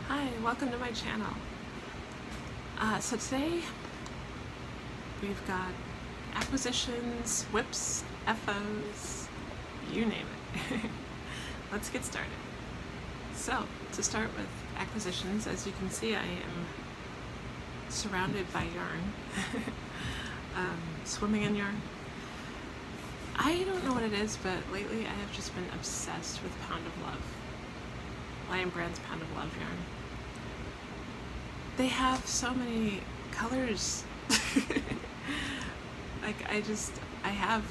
Hi, welcome to my channel. So today we've got acquisitions, whips, FOs, you name it. Let's get started. So to start with acquisitions, as you can see I am surrounded by yarn, swimming in yarn. I don't know what it is, but lately I have just been obsessed with Pound of Love. Lion Brand's Pound of Love yarn. They have so many colors. I have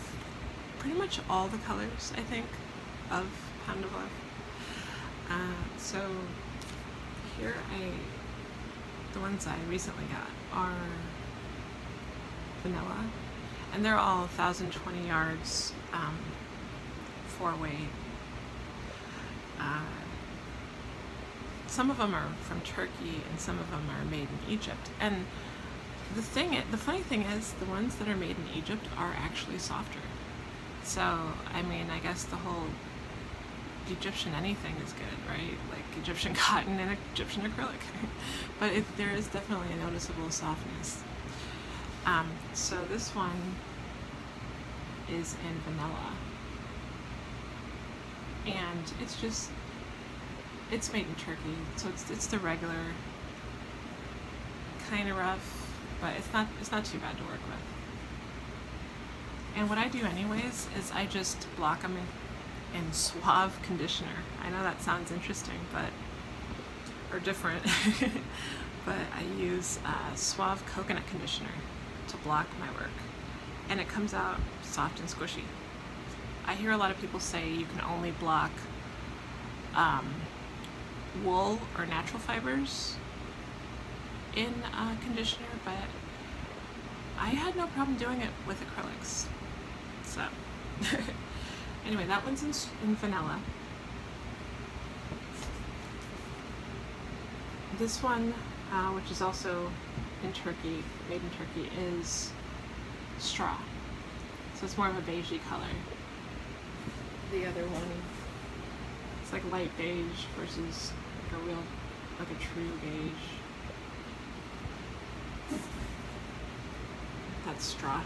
pretty much all the colors, I think, of Pound of Love. So here the ones I recently got are vanilla, and they're all 1,020 yards, 4-weight. Some of them are from Turkey and some of them are made in Egypt. And the funny thing is, the ones that are made in Egypt are actually softer. So, I mean, I guess the whole Egyptian anything is good, right? Like Egyptian cotton and Egyptian acrylic. But there is definitely a noticeable softness. So this one is in vanilla. And it's made in Turkey, so it's the regular, kind of rough, but it's not too bad to work with. And what I do anyways is I just block them in Suave conditioner. I know that sounds interesting, or different, but I use Suave coconut conditioner to block my work, and it comes out soft and squishy. I hear a lot of people say you can only block wool or natural fibers in conditioner, but I had no problem doing it with acrylics. So anyway, that one's in vanilla. This one, which is also in Turkey, made in Turkey, is straw. So it's more of a beigey color. The other one, it's like light beige versus like a true beige. That's straw.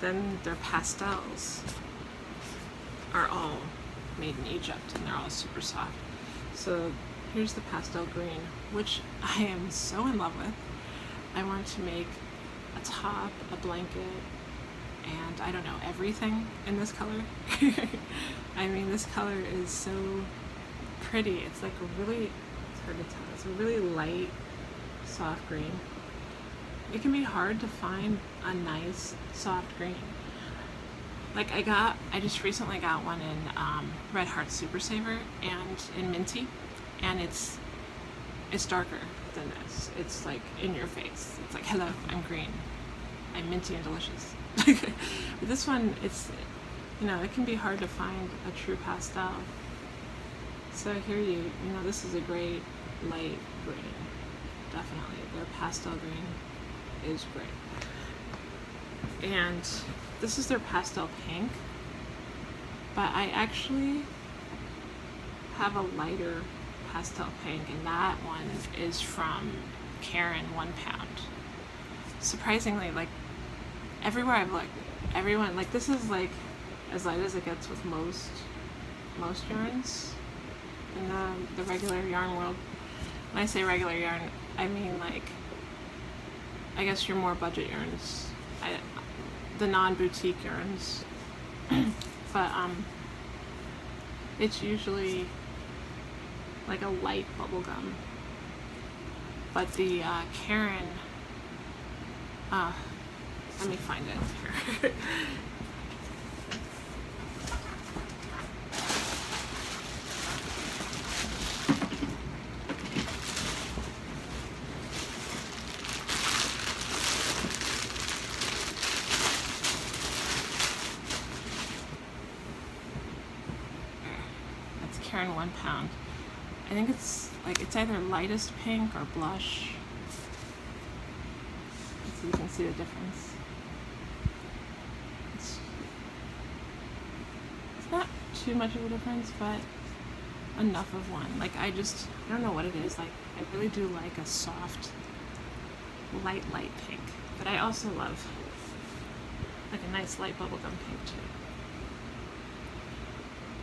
Then their pastels are all made in Egypt and they're all super soft. So here's the pastel green, which I am so in love with. I want to make a top, a blanket, and I don't know, everything in this color. I mean, this color is so pretty. It's like it's hard to tell, it's a really light, soft green. It can be hard to find a nice, soft green. Like I just recently got one in Red Heart Super Saver and in Minty, and it's darker than this. It's like in your face. It's like, hello, I'm green. I'm minty and delicious. But this one, it can be hard to find a true pastel. So here this is a great light green. Definitely, their pastel green is great. And this is their pastel pink, but I actually have a lighter pastel pink, and that one is from Caron 1 pound. Surprisingly, like everywhere I've looked, everyone, like, this is like as light as it gets with most yarns in the regular yarn world. When I say regular yarn, I mean like, I guess your more budget yarns, the non-boutique yarns. But it's usually like a light bubblegum. But the Caron, let me find it here. That's Caron 1 pound. I think it's either lightest pink or blush. So you can see the difference. It's not too much of a difference, but enough of one. Like I don't know what it is. Like I really do like a soft, light pink. But I also love like a nice light bubblegum pink too.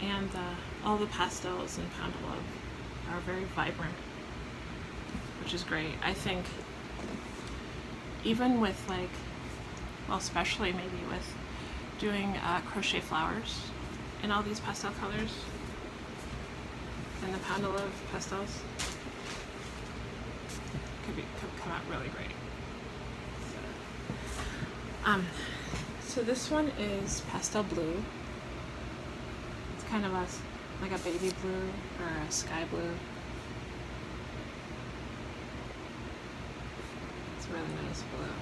And all the pastels in Pound of Love are very vibrant, which is great. I think even with like, well, especially maybe with doing crochet flowers in all these pastel colors and the Pound of Love pastels, could come out really great. So this one is pastel blue. It's kind of like a baby blue or a sky blue. It's a really nice blue.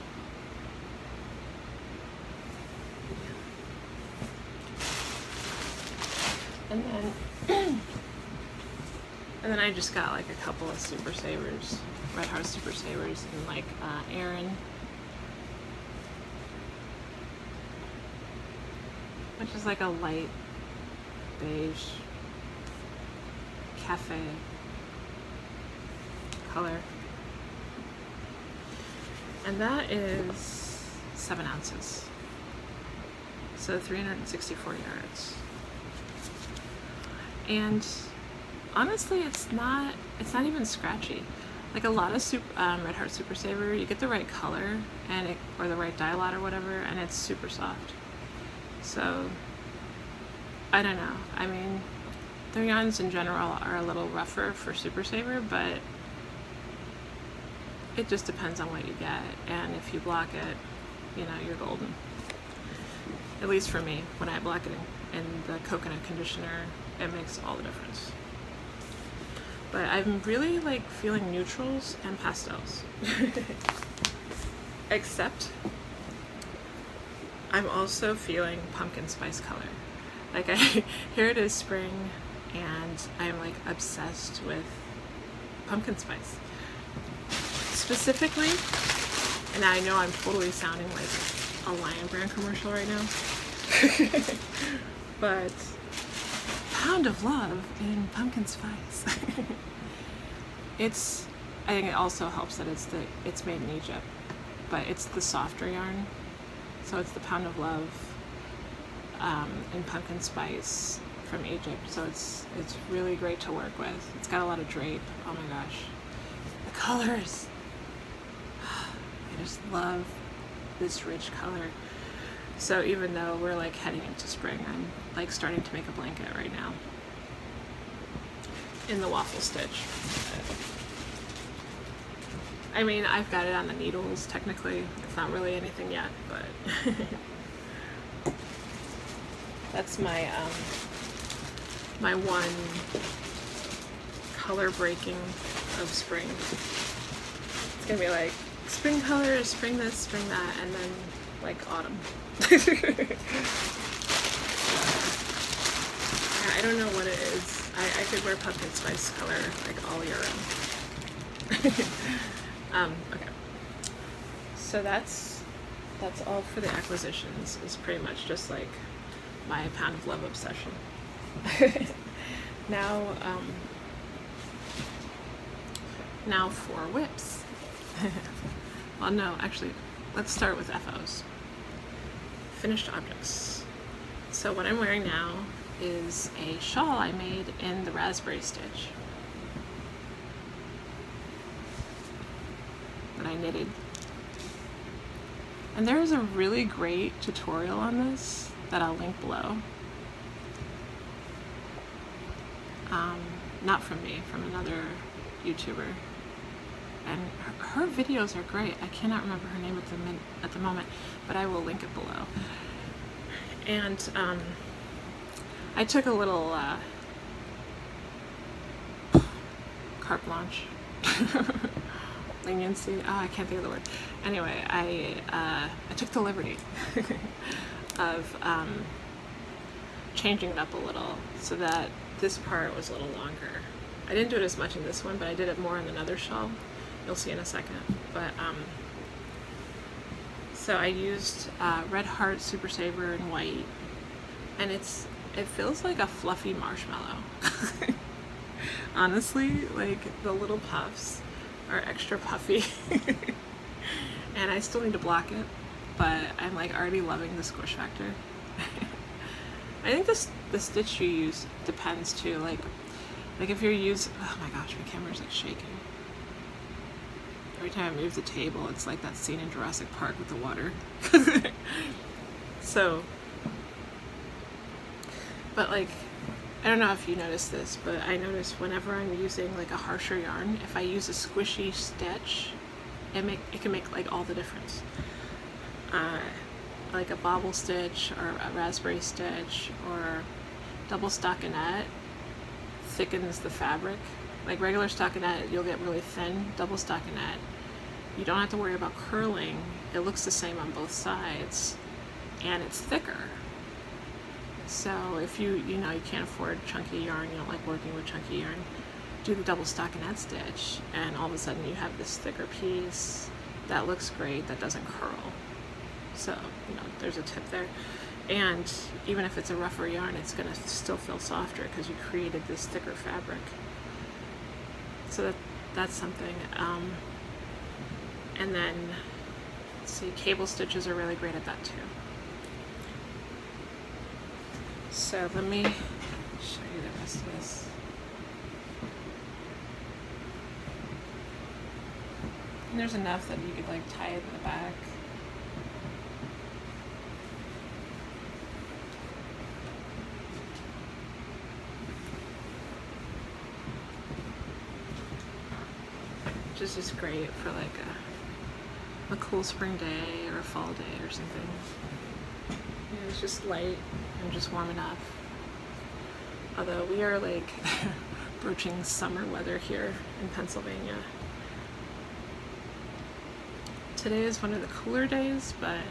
And then I just got like a couple of Super Savers, Red Heart Super Savers, and like Caron, which is like a light beige cafe color. And that is 7 ounces. So 364 yards. And honestly, it's not even scratchy. Like a lot of Red Heart Super Saver, you get the right color and or the right dye lot or whatever, and it's super soft. So I don't know. I mean, their yarns in general are a little rougher for Super Saver, but it just depends on what you get, and if you block it, you know, you're golden. At least for me, when I block it in the coconut conditioner, it makes all the difference. But I'm really like feeling neutrals and pastels. Except I'm also feeling pumpkin spice color. Like here it is spring, and I'm like obsessed with pumpkin spice. Specifically, and I know I'm totally sounding like a Lion Brand commercial right now, but Pound of Love in pumpkin spice. I think it also helps that it's made in Egypt, but it's the softer yarn, so it's the Pound of Love in pumpkin spice from Egypt. So it's really great to work with. It's got a lot of drape. Oh my gosh, the colors! I just love this rich color. So even though we're like heading into spring, I'm like starting to make a blanket right now in the waffle stitch. I mean, I've got it on the needles technically. It's not really anything yet, but that's my my one color breaking of spring. It's gonna be like spring colors, spring this, spring that, and then like autumn. I don't know what it is. I could wear pumpkin spice color like all year round. Okay. So that's all for the acquisitions. It's pretty much just like my Pound of Love obsession. Now for whips. Well, no, actually, let's start with FOs. Finished objects. So what I'm wearing now is a shawl I made in the raspberry stitch that I knitted. And there is a really great tutorial on this that I'll link below. Not from me, from another YouTuber. And her videos are great. I cannot remember her name at the moment, but I will link it below. And I took a little carte blanche, leniency. Oh, I can't think of the word. Anyway, I took the liberty of changing it up a little so that this part was a little longer. I didn't do it as much in this one, but I did it more in another shawl. You'll see in a second. But so I used Red Heart Super Saver in white, and it feels like a fluffy marshmallow. Honestly, like the little puffs are extra puffy. And I still need to block it, but I'm like already loving the squish factor. I think the stitch you use depends too. Like if you're using, oh my gosh, my camera's like shaking. Every time I move the table, it's like that scene in Jurassic Park with the water. So, but like, I don't know if you notice this, but I notice whenever I'm using like a harsher yarn, if I use a squishy stitch, it can make like all the difference. Like a bobble stitch or a raspberry stitch or double stockinette thickens the fabric. Like regular stockinette, you'll get really thin. Double stockinette, you don't have to worry about curling. It looks the same on both sides, and it's thicker. So if you can't afford chunky yarn, you don't like working with chunky yarn, do the double stockinette stitch, and all of a sudden you have this thicker piece that looks great, that doesn't curl. So, there's a tip there. And even if it's a rougher yarn, it's gonna still feel softer because you created this thicker fabric. So that's something. And then, let's see, cable stitches are really great at that too. So let me show you the rest of this. And there's enough that you could like tie it in the back. Which is just great for like a cool spring day or a fall day or something. It's just light and just warm enough. Although we are like broaching summer weather here in Pennsylvania. Today is one of the cooler days, but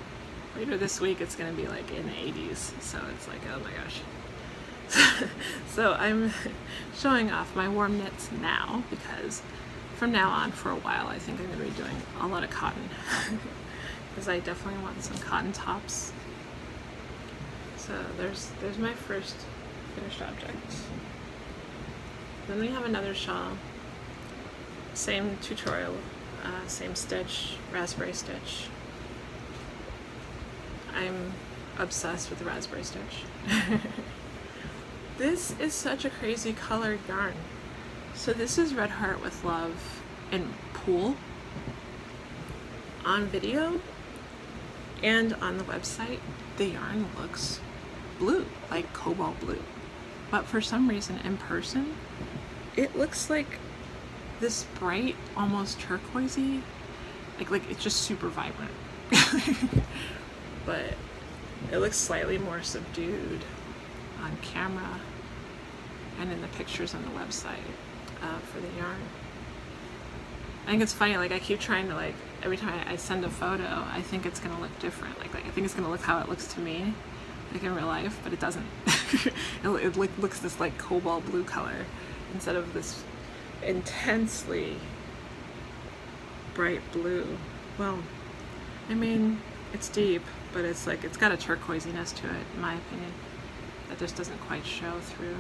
later this week it's gonna be like in the 80s. So it's like, oh my gosh. So I'm showing off my warm knits now because from now on for a while I think I'm gonna be doing a lot of cotton. Because I definitely want some cotton tops. So there's my first finished object. Then we have another shawl. Same tutorial, same stitch, raspberry stitch. I'm obsessed with the raspberry stitch. This is such a crazy colored yarn. So this is Red Heart with Love in Pool on video and on the website. The yarn looks blue, like cobalt blue, but for some reason in person it looks like this bright, almost turquoisey, like it's just super vibrant. But it looks slightly more subdued on camera and in the pictures on the website for the yarn. I think it's funny, like I keep trying to, like, every time I send a photo, I think it's gonna look different. Like I think it's gonna look how it looks to me, like in real life, but it doesn't. it looks this like cobalt blue color instead of this intensely bright blue. Well, I mean, it's deep, but it's like, it's got a turquoisiness to it, in my opinion, that just doesn't quite show through.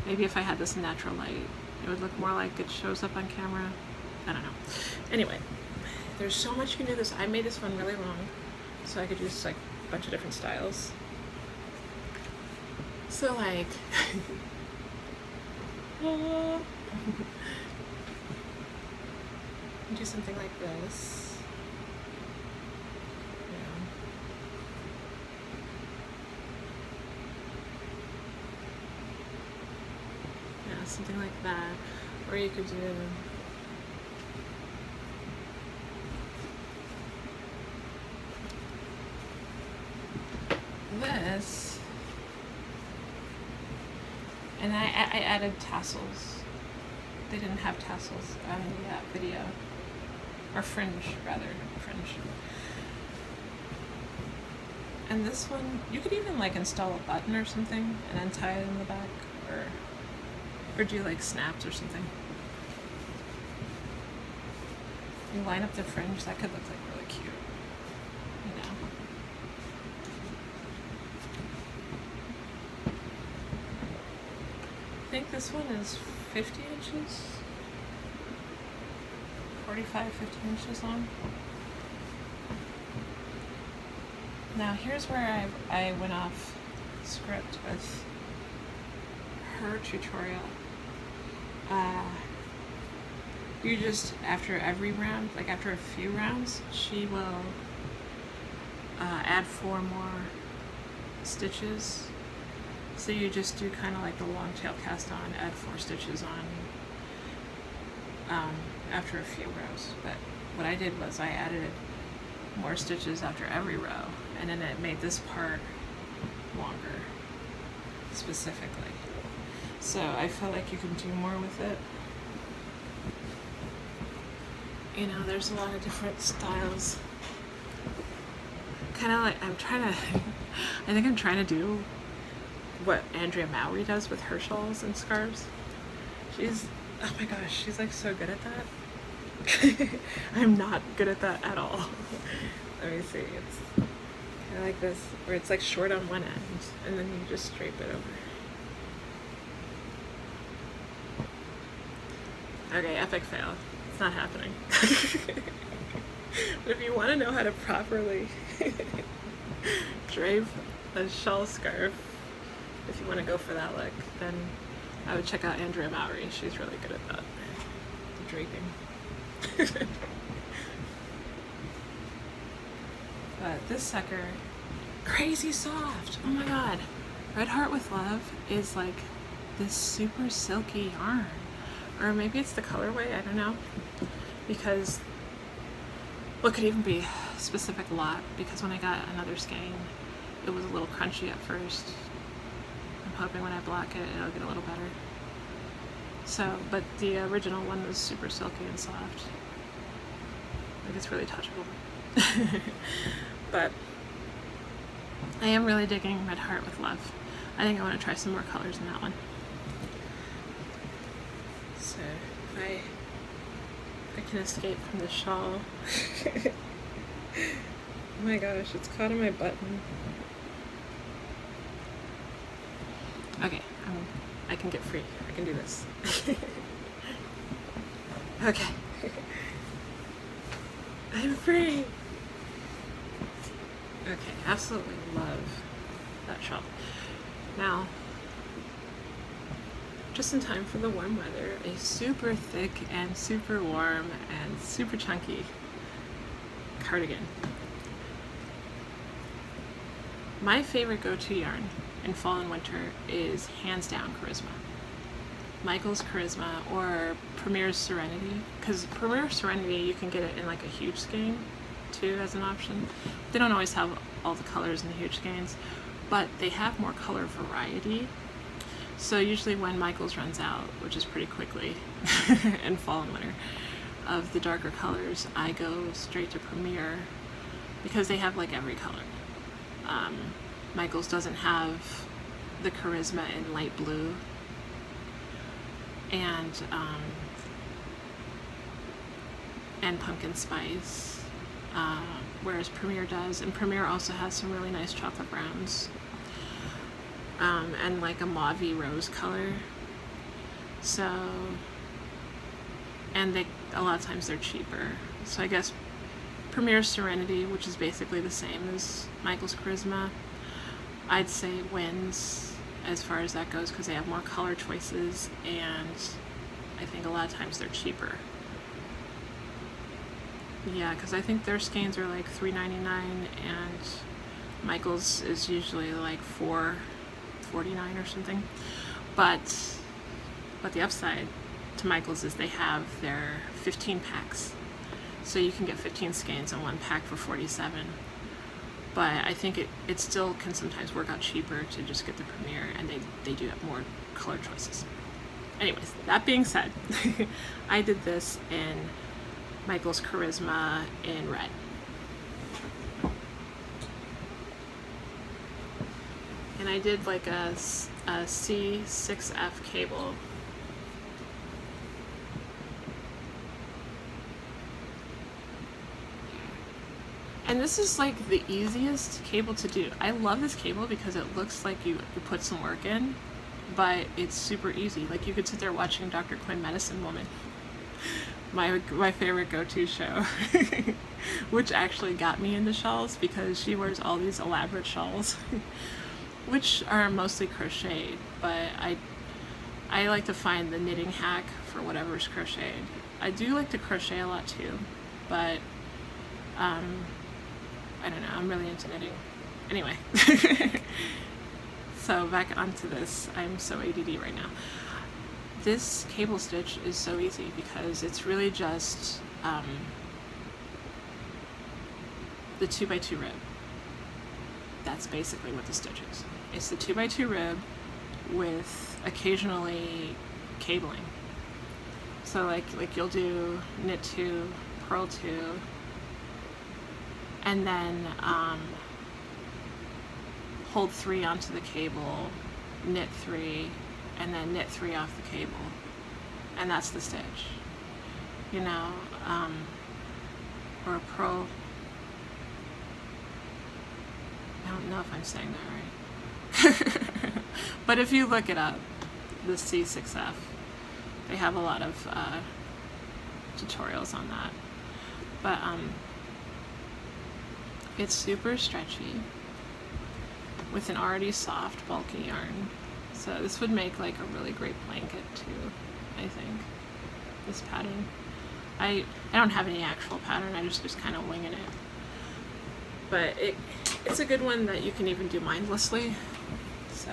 Maybe if I had this natural light, it would look more like it shows up on camera. I don't know. Anyway, there's so much you can do this. I made this one really long, so I could use like a bunch of different styles. So like, do something like this. Yeah, something like that. Or you could do this, and I added tassels. They didn't have tassels on the video, or fringe rather, fringe. And this one, you could even like install a button or something and then tie it in the back, or do like snaps or something. You line up the fringe, that could look like really cute, you know. I think this one is 50 inches, 45, 50 inches long. Now here's where I went off script with her tutorial. You just, after every round, like after a few rounds, she will add 4 more stitches. So you just do kind of like the long tail cast on, add 4 stitches on after a few rows. But what I did was I added more stitches after every row, and then it made this part longer specifically. So I feel like you can do more with it. You know, there's a lot of different styles. Kind of like, I think I'm trying to do what Andrea Mowry does with her shawls and scarves. She's, oh my gosh, she's like so good at that. I'm not good at that at all. Let me see, it's kind of like this, where it's like short on one end, and then you just drape it over. Okay, epic fail. It's not happening. But if you want to know how to properly drape a shawl scarf, if you want to go for that look, then I would check out Andrea Mowry. She's really good at that, the draping. But this sucker, crazy soft. Oh my god. Red Heart with Love is like this super silky yarn. Or maybe it's the colorway, I don't know. Because, well, it could even be specific lot, because when I got another skein, it was a little crunchy at first. I'm hoping when I block it, it'll get a little better. So, but the original one was super silky and soft. Like, it's really touchable. But I am really digging Red Heart with Love. I think I want to try some more colors in that one. So, if I can escape from the shawl. Oh my gosh, it's caught on my button. Okay, I can get free. I can do this. Okay. I'm free! Okay, absolutely love that shawl. Now, just in time for the warm weather, a super thick and super warm and super chunky cardigan. My favorite go-to yarn in fall and winter is hands down Charisma. Michael's Charisma or Premier's Serenity, because Premier's Serenity you can get it in like a huge skein too as an option. They don't always have all the colors in the huge skeins, but they have more color variety. So usually when Michael's runs out, which is pretty quickly in fall and winter, of the darker colors, I go straight to Premier because they have like every color. Michael's doesn't have the Charisma in light blue, and pumpkin spice, whereas Premier does, and Premier also has some really nice chocolate browns. And like a mauvey rose color. So, and a lot of times they're cheaper. So I guess Premier's Serenity, which is basically the same as Michael's Charisma, I'd say wins as far as that goes because they have more color choices, and I think a lot of times they're cheaper. Yeah, because I think their skeins are like $3.99 and Michael's is usually like $4.49 or something. But the upside to Michael's is they have their 15 packs. So you can get 15 skeins in one pack for $47. But I think it still can sometimes work out cheaper to just get the Premier, and they do have more color choices. Anyways, that being said, I did this in Michael's Charisma in red. And I did like a C6F cable. And this is like the easiest cable to do. I love this cable because it looks like you put some work in, but it's super easy. Like, you could sit there watching Dr. Quinn Medicine Woman, my favorite go-to show, which actually got me into shawls because she wears all these elaborate shawls, which are mostly crocheted, but I like to find the knitting hack for whatever's crocheted. I do like to crochet a lot too, but I don't know, I'm really into knitting. Anyway, so back onto this. I'm so ADD right now. This cable stitch is so easy because it's really just the 2x2 rib. That's basically what the stitch is. It's the 2x2 rib with occasionally cabling. So like you'll do knit 2, purl 2, and then hold 3 onto the cable, knit 3, and then knit 3 off the cable, and that's the stitch, you know, or a purl. I don't know if I'm saying that right. But if you look it up, the C6F, they have a lot of tutorials on that. But it's super stretchy with an already soft, bulky yarn. So this would make like a really great blanket too, I think, this pattern. I don't have any actual pattern, I just kind of winging it. But it's a good one that you can even do mindlessly. So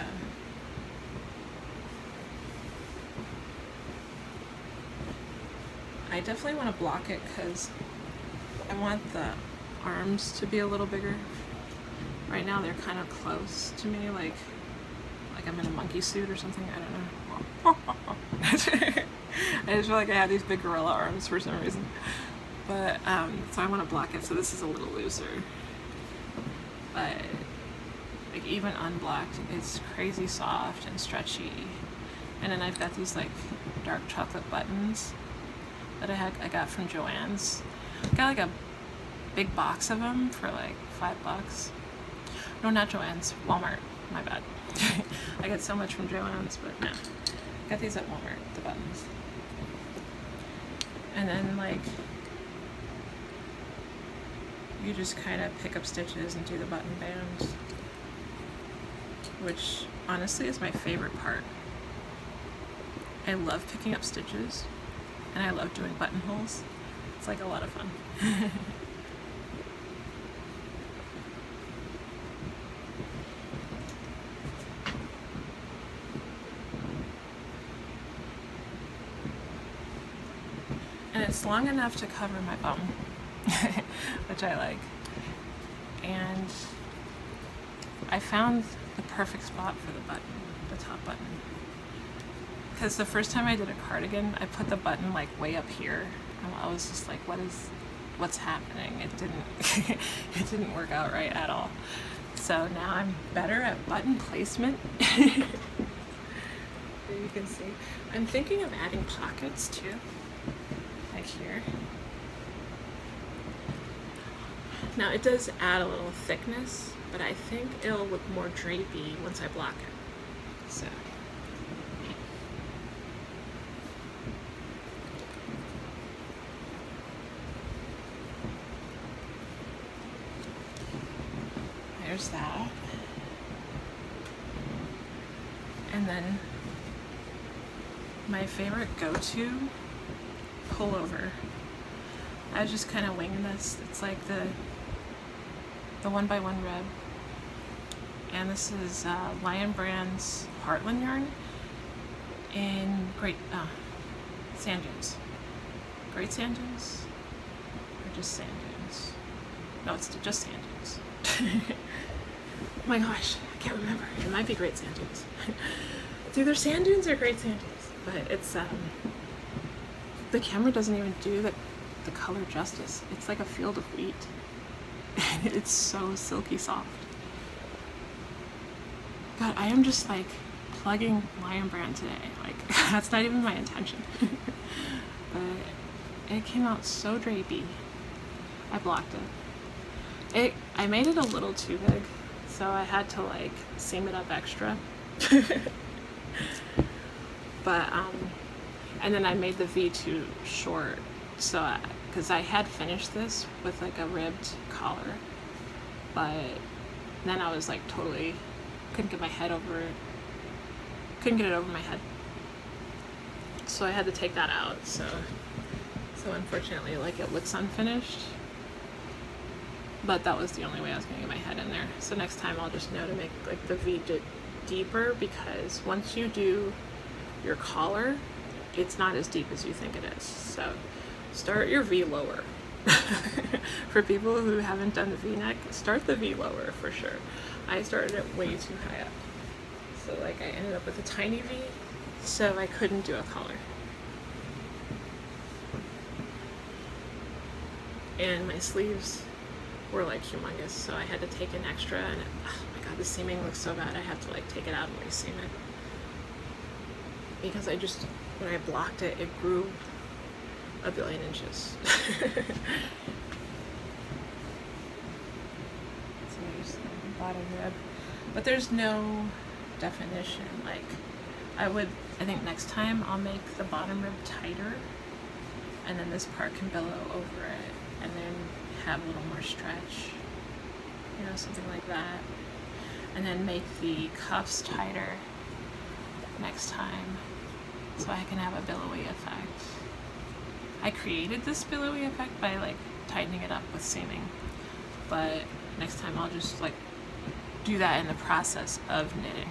I definitely want to block it because I want the arms to be a little bigger. Right now they're kind of close to me, like I'm in a monkey suit or something, I don't know. I just feel like I have these big gorilla arms for some reason. But, so I want to block it, so this is a little looser. But, like, even unblocked, it's crazy soft and stretchy. And then I've got these, like, dark chocolate buttons that I got from Joann's. I got, like, a big box of them for, like, $5. No, not Joann's, Walmart, my bad. I get so much from Joann's, but no. I got these at Walmart, the buttons. And then, like, you just kind of pick up stitches and do the button bands, which honestly is my favorite part. I love picking up stitches, and I love doing buttonholes. It's like a lot of fun. And it's long enough to cover my bum, which I like. And I found the perfect spot for the button, the top button. Because the first time I did a cardigan, I put the button like way up here. And I was just like, what's happening? It didn't work out right at all. So now I'm better at button placement. There you can see. I'm thinking of adding pockets too. Like here. Now it does add a little thickness, but I think it'll look more drapey once I block it. So there's that. And then my favorite go-to pullover. I was just kind of winging this. It's like the 1x1 rib, and this is Lion Brand's Heartland yarn in great sand dunes. Great sand dunes, or just sand dunes? No, it's just sand dunes. Oh my gosh, I can't remember. It might be Great Sand Dunes. It's either sand dunes or Great Sand Dunes, but it's the camera doesn't even do the color justice. It's like a field of wheat. And it's so silky soft. God, I am just like plugging Lion Brand today. Like, that's not even my intention. But it came out so drapey. I blocked it. I made it a little too big, so I had to like seam it up extra. But and then I made the V too short, so because I had finished this with like a ribbed collar, but then I was like totally couldn't get it over my head, so I had to take that out. So unfortunately, like, it looks unfinished, but that was the only way I was gonna get my head in there. So next time I'll just know to make like the V deeper, because once you do your collar, it's not as deep as you think it is. So start your V lower. For people who haven't done the V-neck, start the V lower for sure. I started it way too high up. So like I ended up with a tiny V, so I couldn't do a collar. And my sleeves were like humongous, so I had to take an extra, and oh my god, the seaming looks so bad. I have to like take it out and re-seam it. Because when I blocked it, it grew a billion inches. So there's the bottom rib. But there's no definition. Like, I think next time I'll make the bottom rib tighter, and then this part can billow over it, and then have a little more stretch, you know, something like that. And then make the cuffs tighter next time, so I can have a billowy effect. I created this billowy effect by like tightening it up with seaming, but next time I'll just like do that in the process of knitting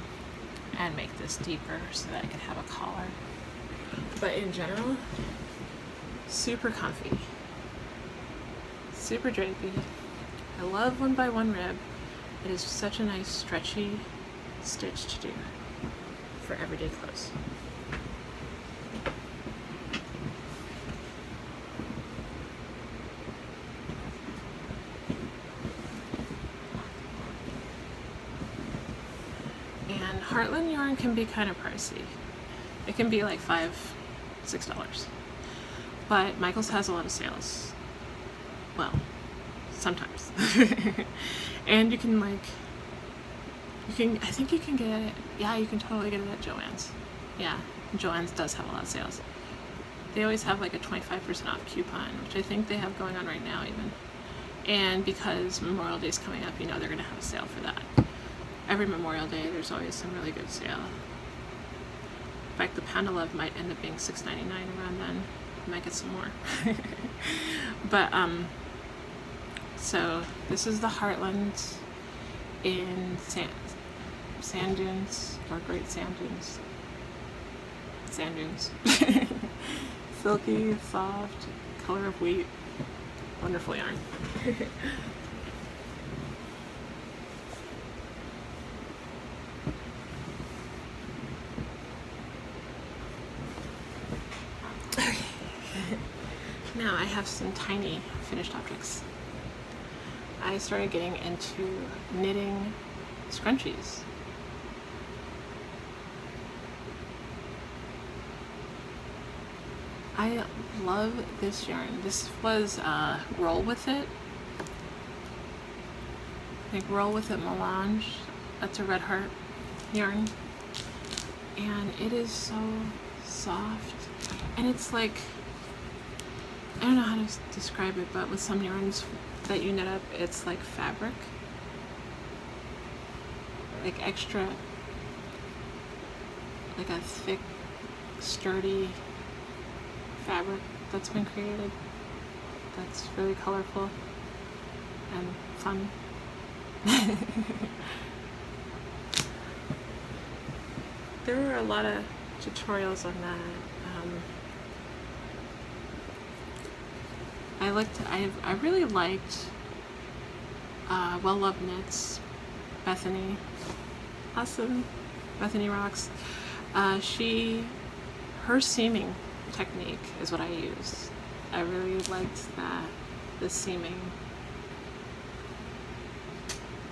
and make this deeper so that I can have a collar. But in general, super comfy, super drapey. I love 1x1 rib. It is such a nice stretchy stitch to do for everyday clothes. And Heartland yarn can be kind of pricey. It can be like $5-6. But Michael's has a lot of sales. Well, sometimes. And you can I think you can get it, yeah, you can totally get it at Joann's. Yeah, Joann's does have a lot of sales. They always have like a 25% off coupon, which I think they have going on right now even. And because Memorial Day is coming up, you know they're gonna have a sale for that. Every Memorial Day, there's always some really good sale. In fact, the Pound of Love might end up being $6.99 around then. I might get some more. But, so this is the Heartland in sand dunes, or Great Sand Dunes. Sand dunes. Silky, soft, color of wheat. Wonderful yarn. Now I have some tiny finished objects. I started getting into knitting scrunchies. I love this yarn. This was Roll With It. I think Roll With It Melange. That's a Red Heart yarn. And it is so soft. And it's like, I don't know how to describe it, but with some yarns that you knit up, it's like fabric. Like extra, like a thick, sturdy fabric that's been created. That's really colorful and fun. There were a lot of tutorials on that. I really liked Well Loved Knits, Bethany. Awesome. Bethany rocks. Her seaming technique is what I used. I really liked that, the seaming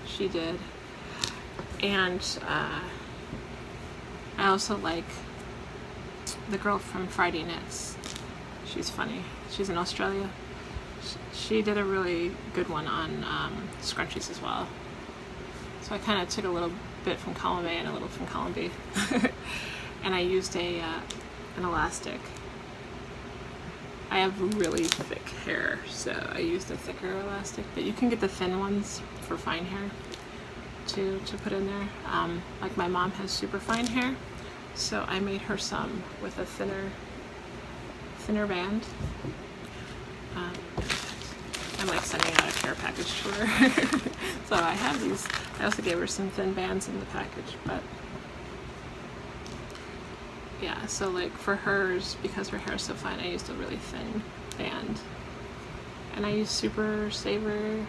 she did. And I also like the girl from Friday Knits. She's funny. She's in Australia. She did a really good one on scrunchies as well. So I kind of took a little bit from column A and a little from column B. and I used an elastic. I have really thick hair, so I used a thicker elastic, but you can get the thin ones for fine hair to put in there. Like my mom has super fine hair, so I made her some with a thinner band. I'm like sending out a care package to her. So I have these. I also gave her some thin bands in the package, but yeah, so like for hers, because her hair is so fine, I used a really thin band. And I used Super Saver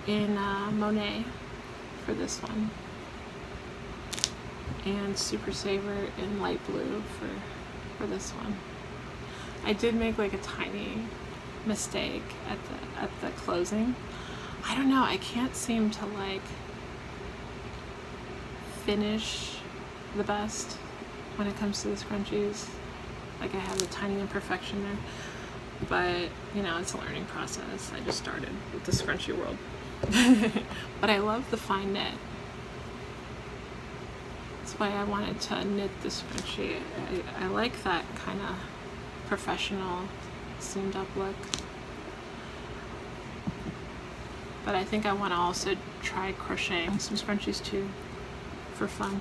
in Monet for this one. And Super Saver in light blue for this one. I did make like a tiny mistake at the closing. I don't know, I can't seem to like finish the best when it comes to the scrunchies. Like I have a tiny imperfection there, but you know, it's a learning process. I just started with the scrunchie world. But I love the fine knit. That's why I wanted to knit the scrunchie. I like that kind of professional seamed up look. But I think I want to also try crocheting some scrunchies too, for fun.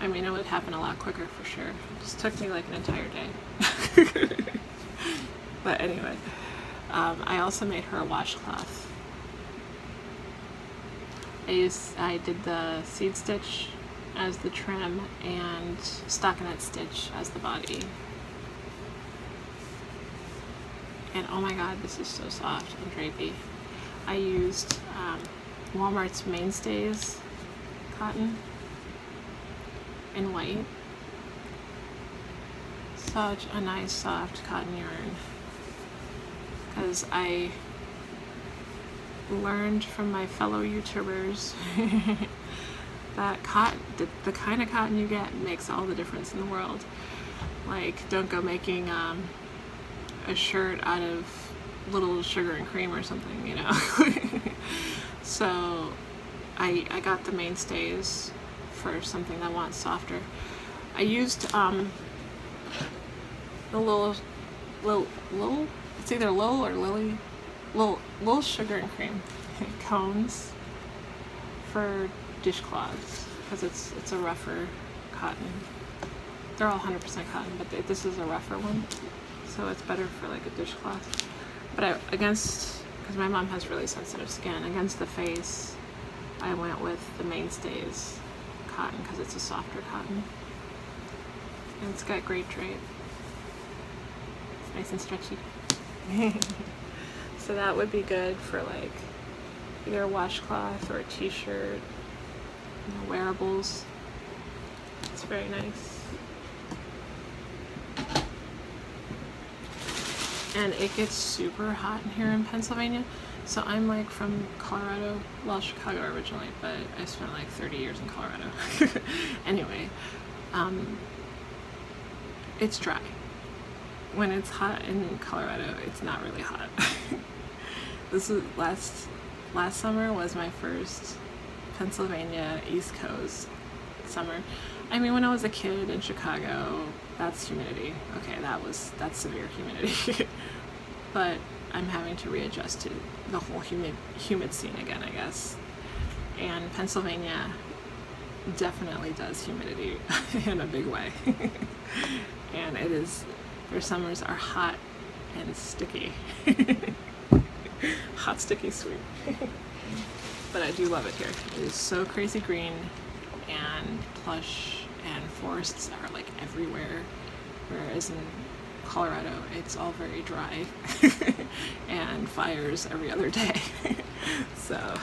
I mean, it would happen a lot quicker for sure. It just took me like an entire day. But anyway, I also made her a washcloth. I did the seed stitch as the trim and stockinette stitch as the body. And oh my god, this is so soft and drapey. I used Walmart's Mainstays cotton in white. Such a nice soft cotton yarn. Because I learned from my fellow YouTubers that cotton, the kind of cotton you get makes all the difference in the world. Like, don't go making a shirt out of little sugar and cream or something, you know. So I got the Mainstays for something that wants softer. I used the little it's either Lil or Lily, little sugar and cream cones for dishcloths, because it's a rougher cotton. They're all 100% cotton, but this is a rougher one, so it's better for like a dishcloth. But because my mom has really sensitive skin, against the face, I went with the Mainstays cotton because it's a softer cotton. And it's got great drape. It's nice and stretchy. So that would be good for like either a washcloth or a t-shirt, you know, wearables. It's very nice. And it gets super hot in here in Pennsylvania. So I'm like from Colorado, well, Chicago originally, but I spent like 30 years in Colorado. Anyway, it's dry. When it's hot in Colorado, it's not really hot. This is last summer was my first Pennsylvania East Coast summer. I mean, when I was a kid in Chicago, that's humidity. Okay, that's severe humidity. But I'm having to readjust to the whole humid scene again, I guess. And Pennsylvania definitely does humidity in a big way. And their summers are hot and sticky. Hot, sticky, sweet. But I do love it here. It is so crazy green and plush, and forests are like everywhere, whereas in Colorado it's all very dry and fires every other day. So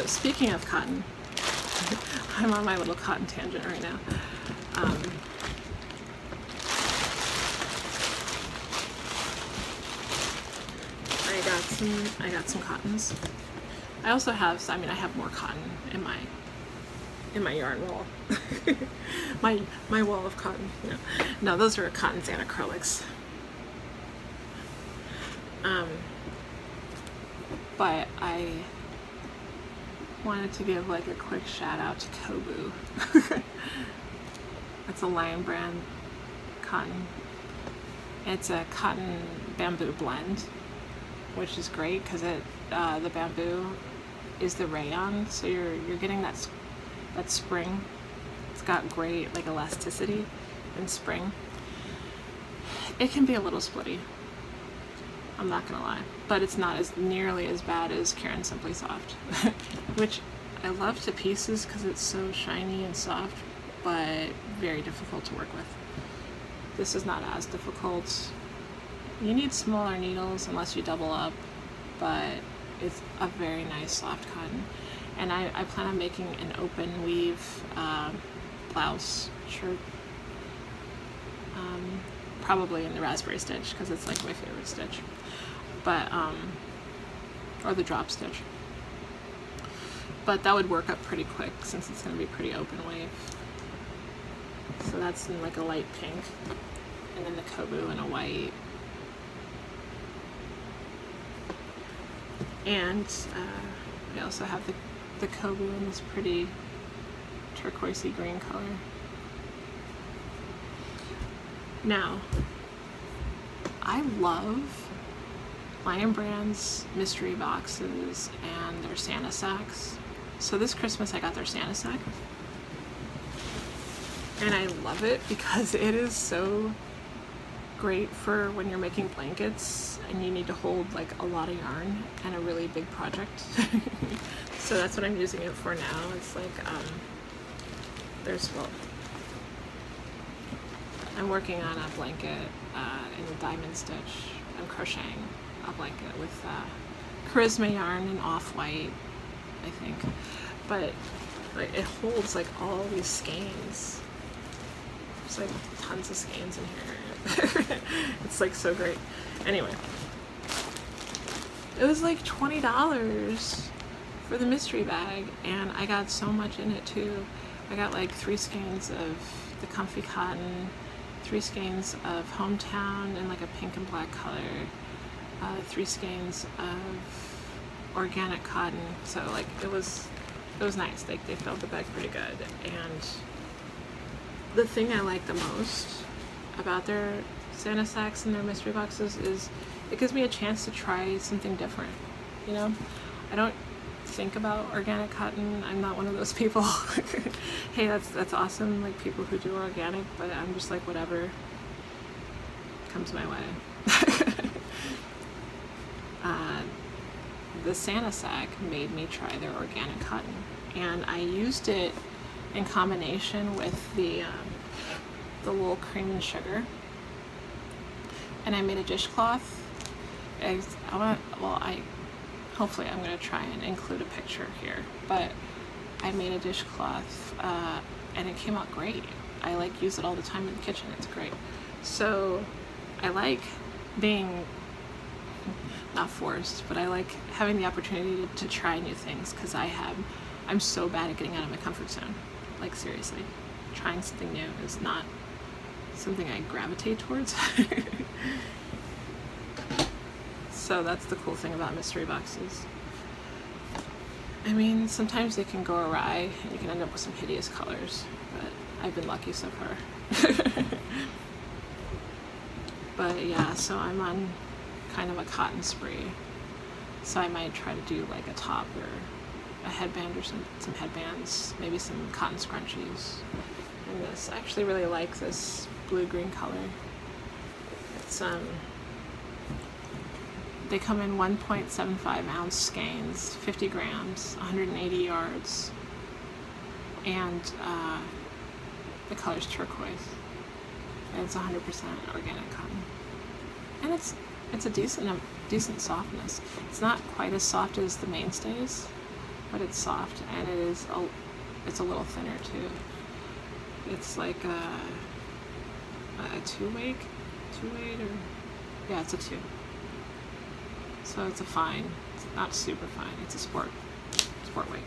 speaking of cotton, I'm on my little cotton tangent right now. I got some cottons. I also have, I have more cotton in my yarn wall. my wall of cotton. No, those are cottons and acrylics. but I wanted to give like a quick shout out to Coboo. It's a Lion brand cotton. It's a cotton bamboo blend, which is great because the bamboo is the rayon, so you're getting that spring. It's got great like elasticity in spring. It can be a little splitty, I'm not gonna lie, but it's not as nearly as bad as Caron Simply Soft, which I love to pieces because it's so shiny and soft, but very difficult to work with. This is not as difficult. You need smaller needles unless you double up, but it's a very nice soft cotton. And I plan on making an open weave blouse shirt, probably in the raspberry stitch because it's like my favorite stitch, but or the drop stitch. But that would work up pretty quick since it's going to be pretty open weave. So that's in like a light pink, and then the kobu in a white. And I also have the kobu in this pretty turquoisey green color. Now, I love Lion Brand's mystery boxes and their saniseks. So this Christmas I got their sanisek, and I love it because it is so great for when you're making blankets and you need to hold like a lot of yarn and a really big project. So that's what I'm using it for now. It's like I'm working on a blanket in a diamond stitch. I'm crocheting a blanket with charisma yarn and off-white, I think, but like it holds like all these skeins. There's like tons of skeins in here. It's like so great. Anyway, it was like $20 for the mystery bag, and I got so much in it too. I got like 3 skeins of the comfy cotton, 3 skeins of hometown in like a pink and black color, 3 skeins of organic cotton. So like it was nice. Like they filled the bag pretty good. And the thing I like the most about their saniseks and their mystery boxes is it gives me a chance to try something different. You know, I don't think about organic cotton. I'm not one of those people. Hey, that's awesome, like people who do organic, but I'm just like whatever comes my way. The sanisek made me try their organic cotton, and I used it in combination with the wool cream and sugar, and I made a dishcloth. Hopefully I'm going to try and include a picture here, but I made a dishcloth and it came out great. I like use it all the time in the kitchen. It's great. So I like being not forced, but I like having the opportunity to try new things because I'm so bad at getting out of my comfort zone. Like seriously, trying something new is not something I gravitate towards. So that's the cool thing about mystery boxes. I mean, sometimes they can go awry and you can end up with some hideous colors, but I've been lucky so far. But yeah, so I'm on kind of a cotton spree. So I might try to do like a top or a headband or some headbands, maybe some cotton scrunchies. And this, I actually really like this blue-green color. It's they come in 1.75 ounce skeins, 50 grams, 180 yards, and the color's turquoise. And it's 100% organic cotton, and it's a decent softness. It's not quite as soft as the mainstays, but it's soft, and it's a little thinner too. It's like a 2-weight, or yeah, it's a 2. So it's a fine. It's not super fine. It's a sport weight.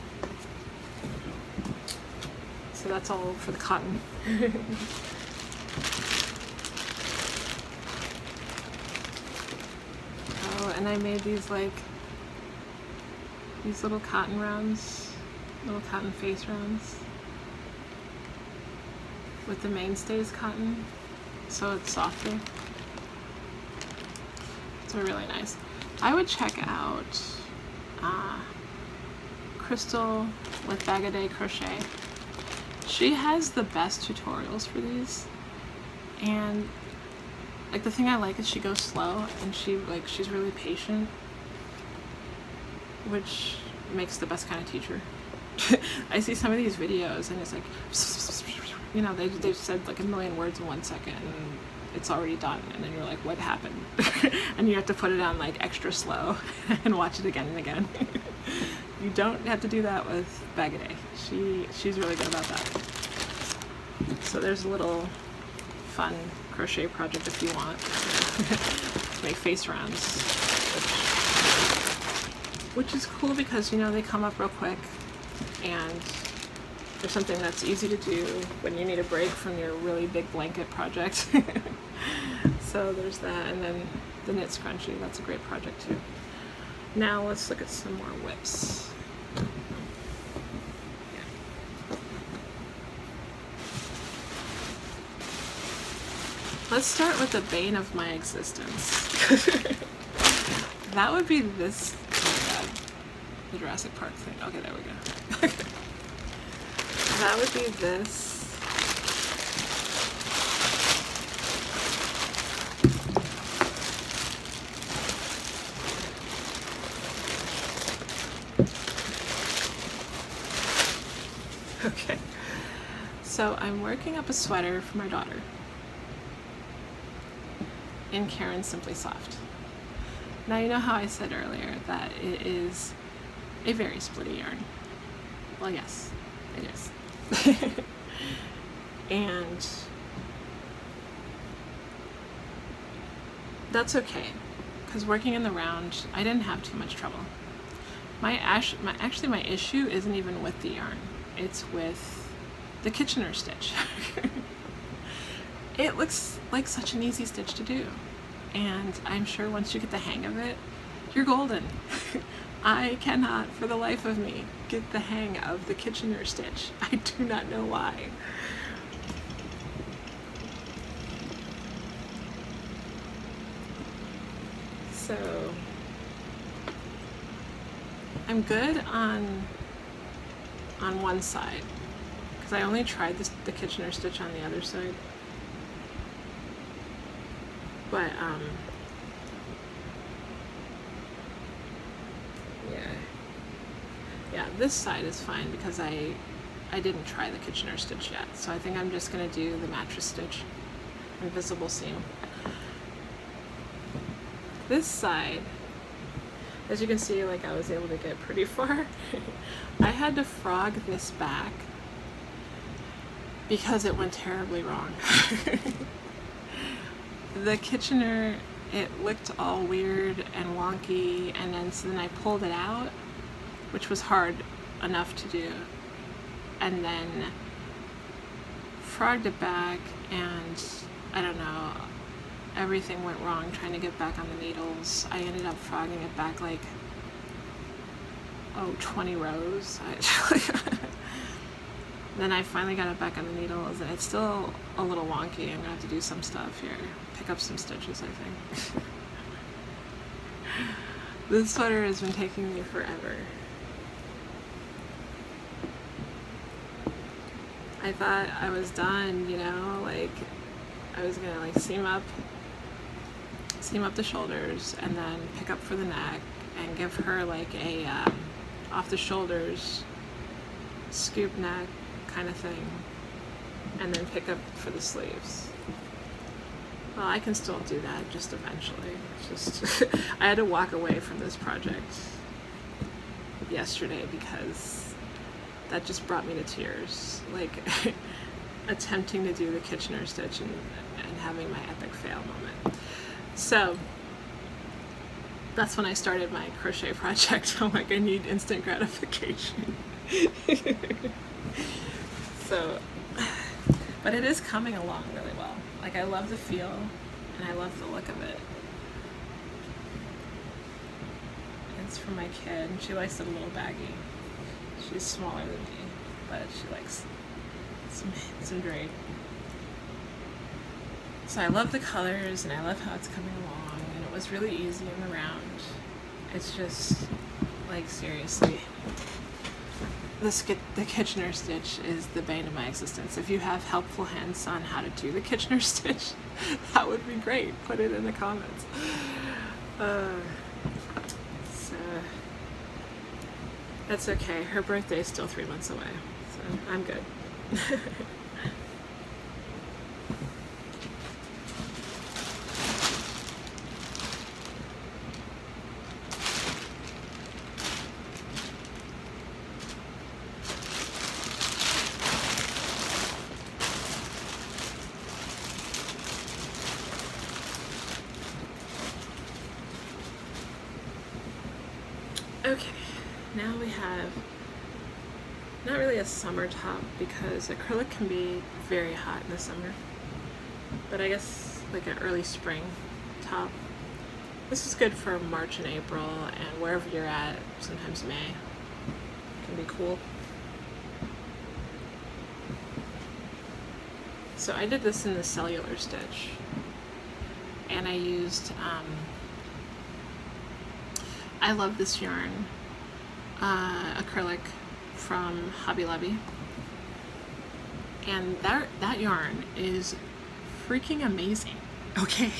So that's all for the cotton. Oh, and I made these like these little cotton rounds, little cotton face rounds with the mainstays cotton, so it's softer. So really nice. I would check out Crystal with Bag A Day Crochet. She has the best tutorials for these, and like the thing I like is she goes slow and she's really patient, which makes the best kind of teacher. I see some of these videos and it's like, you know, they've said like a million words in 1 second and it's already done, and then you're like, what happened? And you have to put it on like extra slow and watch it again and again. You don't have to do that with Bag A Day. She's really good about that. So there's a little fun crochet project if you want to make face rounds, which is cool because, you know, they come up real quick and they're something that's easy to do when you need a break from your really big blanket project. So there's that, and then the knit scrunchie, that's a great project too. Now let's look at some more whips. Let's start with the bane of my existence. That would be this, oh my god, the Jurassic Park thing. Okay, there we go. That would be this. Okay, so I'm working up a sweater for my daughter in Caron Simply Soft. Now, you know how I said earlier that it is a very splitty yarn. Well, yes, it is. And that's okay, because working in the round, I didn't have too much trouble. Actually, my issue isn't even with the yarn. It's with the Kitchener stitch. It looks like such an easy stitch to do, and I'm sure once you get the hang of it, you're golden. I cannot, for the life of me, get the hang of the Kitchener stitch. I do not know why. So, I'm good on one side, because I only tried the Kitchener stitch on the other side. But, yeah, this side is fine because I didn't try the Kitchener stitch yet. So I think I'm just going to do the mattress stitch, invisible seam. This side, as you can see, like, I was able to get pretty far. I had to frog this back because it went terribly wrong. The Kitchener, it looked all weird and wonky, and then I pulled it out, which was hard enough to do, and then frogged it back, and I don't know, everything went wrong trying to get back on the needles. I ended up frogging it back like, 20 rows. Then I finally got it back on the needles, and it's still a little wonky. I'm gonna have to do some stuff here, pick up some stitches, I think. This sweater has been taking me forever. I thought I was done, you know, like I was gonna like seam up the shoulders and then pick up for the neck and give her like a off the shoulders scoop neck kind of thing, and then pick up for the sleeves. Well, I can still do that just eventually. It's just I had to walk away from this project yesterday because that just brought me to tears. Like attempting to do the Kitchener stitch and having my epic fail moment. So that's when I started my crochet project. I'm like, I need instant gratification. So, but it is coming along really well. Like, I love the feel and I love the look of it. It's for my kid, and she likes it a little baggy. She's smaller than me, but she likes some drape. So I love the colors, and I love how it's coming along, and it was really easy in the round. It's just, like, seriously, the Kitchener stitch is the bane of my existence. If you have helpful hints on how to do the Kitchener stitch, that would be great. Put it in the comments. So that's okay. Her birthday is still 3 months away, so I'm good. Okay, now we have not really a summer top because acrylic can be very hot in the summer, but I guess like an early spring top. This is good for March and April and wherever you're at, sometimes May can be cool. So I did this in the cellular stitch, and I used I love this yarn, acrylic from Hobby Lobby, and that yarn is freaking amazing. Okay.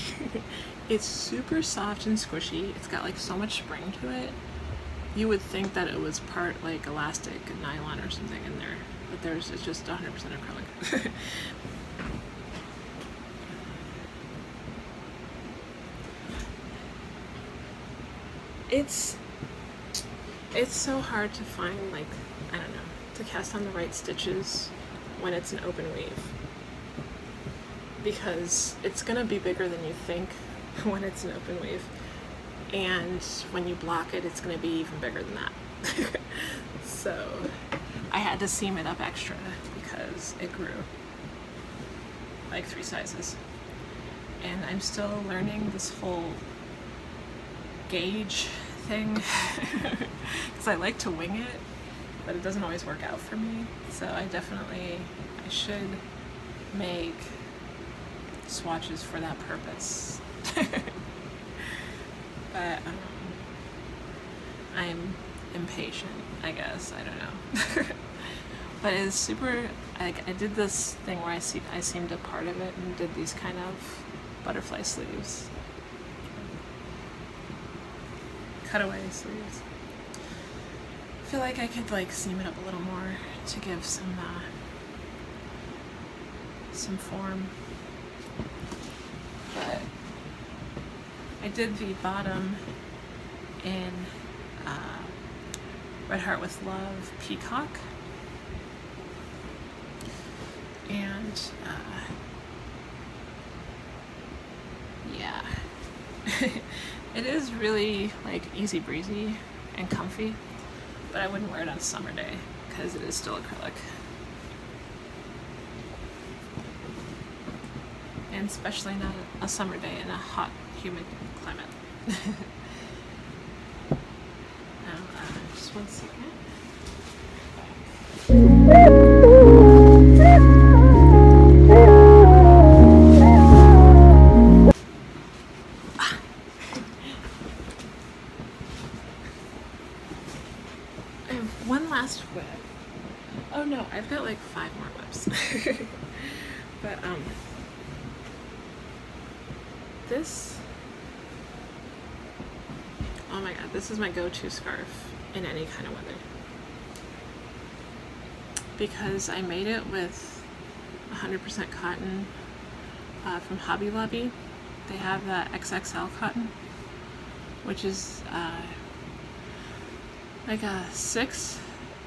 It's super soft and squishy. It's got like so much spring to it. You would think that it was part like elastic and nylon or something in there, but it's just 100% acrylic. It's so hard to find, like, I don't know, to cast on the right stitches when it's an open weave, because it's gonna be bigger than you think when it's an open weave, and when you block it, it's gonna be even bigger than that. So I had to seam it up extra because it grew like 3 sizes, and I'm still learning this whole gauge thing because I like to wing it, but it doesn't always work out for me. So I should make swatches for that purpose. But I'm impatient, I guess. I don't know. But it's super, like, I did this thing where I seamed a part of it and did these kind of butterfly sleeves. Cutaway sleeves. I feel like I could like seam it up a little more to give some form. But I did the bottom in Red Heart with Love Peacock, and yeah. It is really like easy breezy and comfy, but I wouldn't wear it on a summer day because it is still acrylic. And especially not a summer day in a hot, humid climate. Now, just 1 second. Whip. Oh no, I've got like 5 more whips. But this, oh my god, this is my go-to scarf in any kind of weather, because I made it with 100% cotton from Hobby Lobby. They have that XXL cotton, which is like a 6.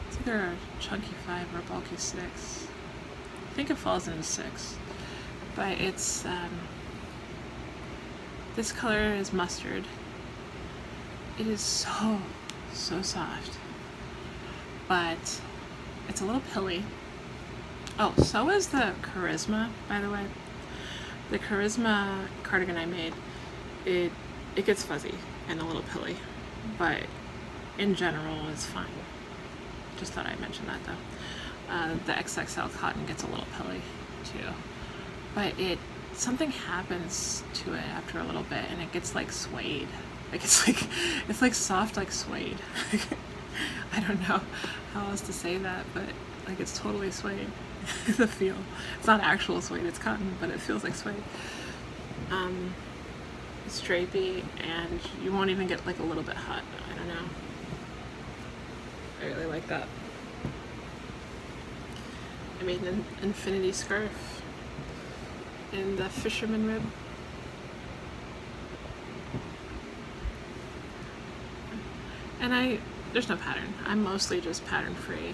It's either a chunky 5 or a bulky 6. I think it falls into 6. But it's, this color is mustard. It is so soft. But it's a little pilly. Oh, so is the Charisma, by the way. The Charisma cardigan I made, it gets fuzzy and a little pilly. But in general is fine. Just thought I'd mention that though. The XXL cotton gets a little pilly too, but something happens to it after a little bit, and it gets like suede. Like it's like soft like suede. I don't know how else to say that, but like it's totally suede. The feel. It's not actual suede, it's cotton, but it feels like suede. It's drapey, and you won't even get like a little bit hot. I don't know. I really like that. I made an infinity scarf in the fisherman rib. And there's no pattern. I'm mostly just pattern free,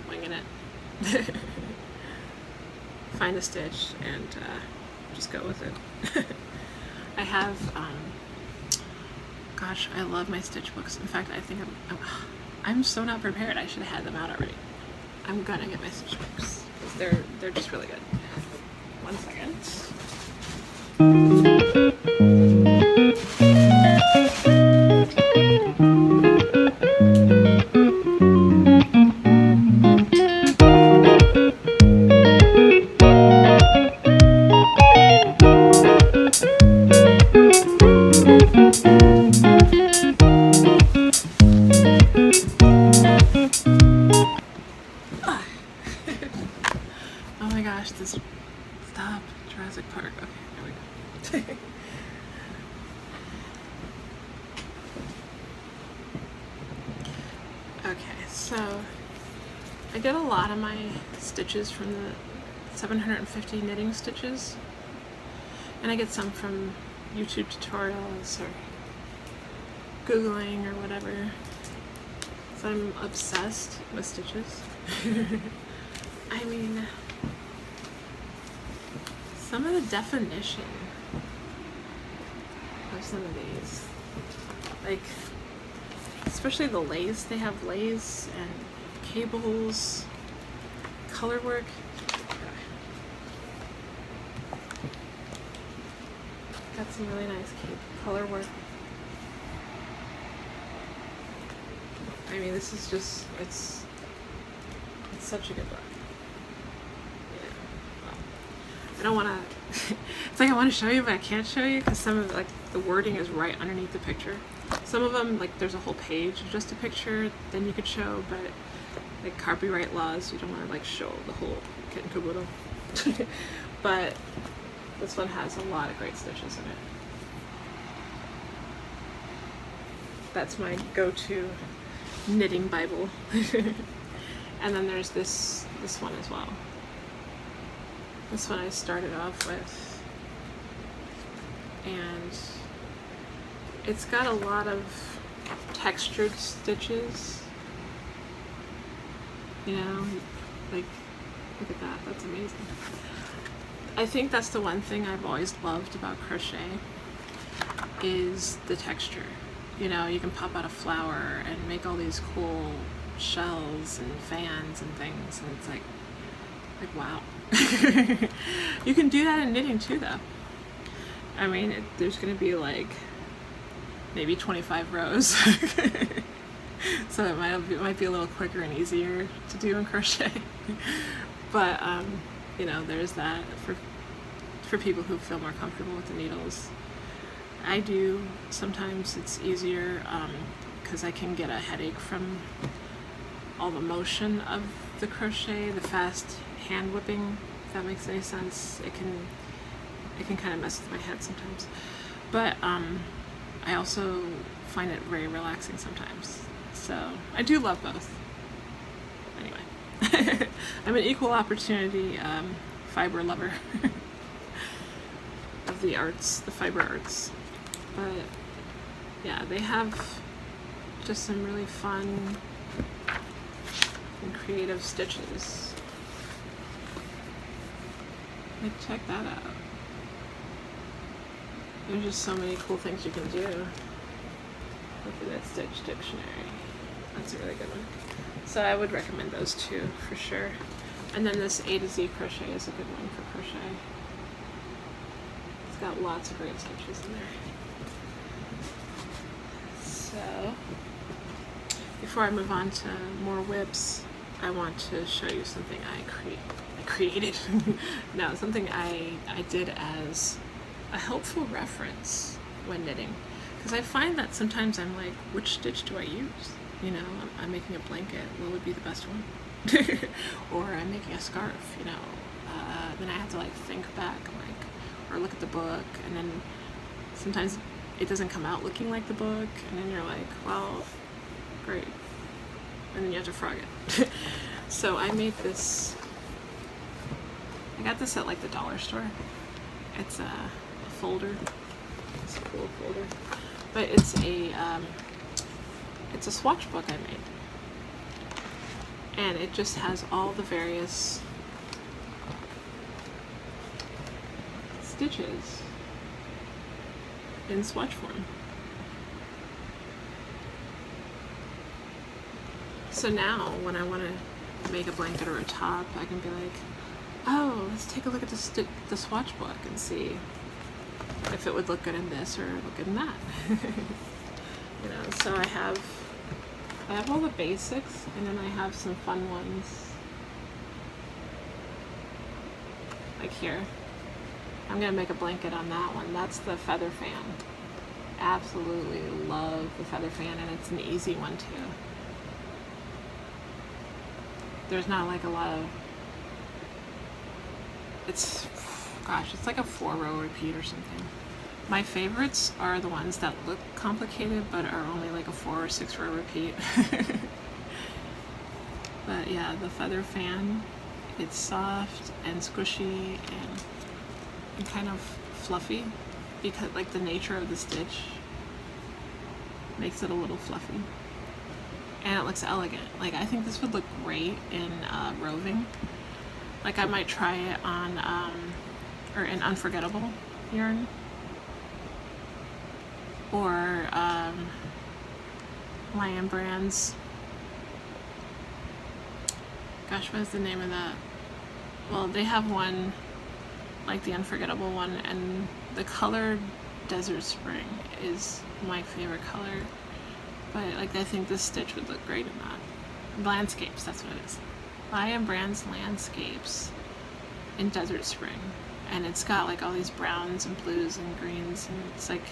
winging it. Find a stitch and just go with it. I have, gosh, I love my stitch books. In fact, I think I'm so not prepared. I should have had them out already. I'm gonna get my stitch books because they're just really good. 1 second. Oh my gosh, this stop Jurassic Park. Okay, there we go. Okay, so I get a lot of my stitches from the 750 knitting stitches, and I get some from YouTube tutorials or Googling or whatever. So I'm obsessed with stitches. I mean, some of the definition of some of these, like especially the lace, they have lace and cables, color work. Got some really nice color work. I mean, this is just, it's such a good book. Yeah. Well, I don't want to, it's like I want to show you, but I can't show you because some of like the wording is right underneath the picture. Some of them, like there's a whole page of just a picture, then you could show, but like copyright laws, you don't want to like show the whole kit and caboodle. But this one has a lot of great stitches in it. That's my go-to knitting Bible. And then there's this one as well. This one I started off with, and it's got a lot of textured stitches, you know, like look at that, that's amazing. I think that's the one thing I've always loved about crochet is the texture. You know, you can pop out a flower and make all these cool shells and fans and things, and it's like wow. You can do that in knitting too, though. I mean, there's going to be like maybe 25 rows, so it might be a little quicker and easier to do in crochet. But you know, there's that for people who feel more comfortable with the needles. I do. Sometimes it's easier because I can get a headache from all the motion of the crochet, the fast hand whipping, if that makes any sense. It can kind of mess with my head sometimes. But I also find it very relaxing sometimes. So I do love both. Anyway, I'm an equal opportunity fiber lover of the arts, the fiber arts. But yeah, they have just some really fun and creative stitches. Like, check that out. There's just so many cool things you can do. Look at that stitch dictionary. That's a really good one. So I would recommend those two for sure. And then this A to Z crochet is a good one for crochet. It's got lots of great stitches in there. So before I move on to more whips, I want to show you something I created. No, something I did as a helpful reference when knitting. Because I find that sometimes I'm like, which stitch do I use? You know, I'm making a blanket, what would be the best one? Or I'm making a scarf, you know. Then I have to like think back, like, or look at the book, and then sometimes it doesn't come out looking like the book, and then you're like, well, great. And then you have to frog it. So I made this, I got this at like the dollar store. It's a folder. It's a cool folder. But it's a swatch book I made. And it just has all the various stitches in swatch form. So now when I want to make a blanket or a top, I can be like, oh, let's take a look at the swatch book and see if it would look good in this or look good in that. You know, so I have all the basics, and then I have some fun ones. Like here. I'm gonna make a blanket on that one. That's the feather fan. Absolutely love the feather fan, and it's an easy one too. There's not like a lot of, it's like a 4-row repeat or something. My favorites are the ones that look complicated but are only like a 4 or 6-row repeat. But yeah, the feather fan, it's soft and squishy and kind of fluffy, because like the nature of the stitch makes it a little fluffy. And it looks elegant. Like, I think this would look great in roving. Like, I might try it on, or in Unforgettable yarn. Or, Lion Brand's, gosh, what is the name of that? Well, they have one, like the Unforgettable one, and the color Desert Spring is my favorite color. But like, I think this stitch would look great in that. Landscapes, that's what it is. Lion Brand's Landscapes in Desert Spring. And it's got like all these browns and blues and greens, and it's like,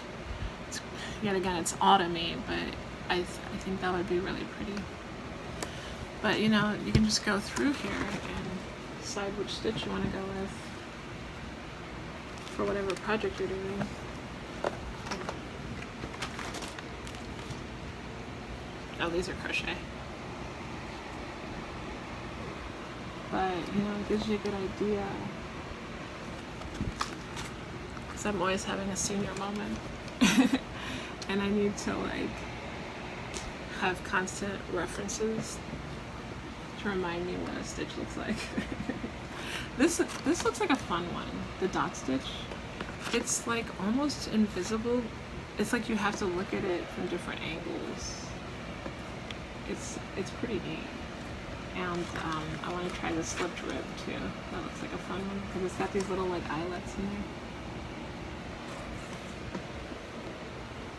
yet again, it's autumny, but I think that would be really pretty. But you know, you can just go through here and decide which stitch you want to go with for whatever project you're doing. Oh, these are crochet. But, you know, it gives you a good idea. Because I'm always having a senior moment. And I need to, like, have constant references to remind me what a stitch looks like. This looks like a fun one. The dot stitch. It's, like, almost invisible. It's like you have to look at it from different angles. It's pretty neat. And I want to try the slipped rib too. That looks like a fun one because it's got these little like eyelets in there.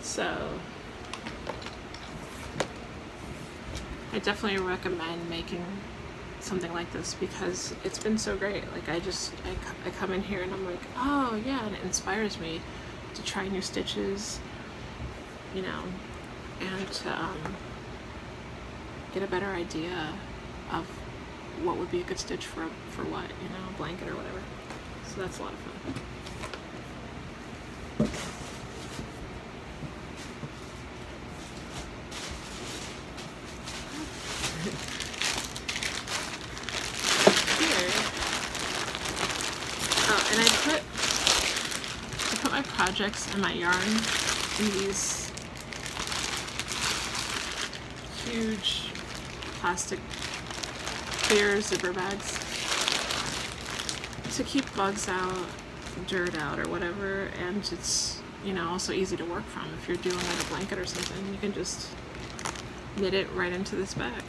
So I definitely recommend making something like this because it's been so great. Like I come in here and I'm like, oh yeah, and it inspires me to try new stitches, you know, and to get a better idea of what would be a good stitch for what, you know, a blanket or whatever. So that's a lot of fun. Here, oh, and I put my projects and my yarn in these huge plastic clear zipper bags to keep bugs out, dirt out, or whatever, and it's, you know, also easy to work from. If you're doing like a blanket or something, you can just knit it right into this bag.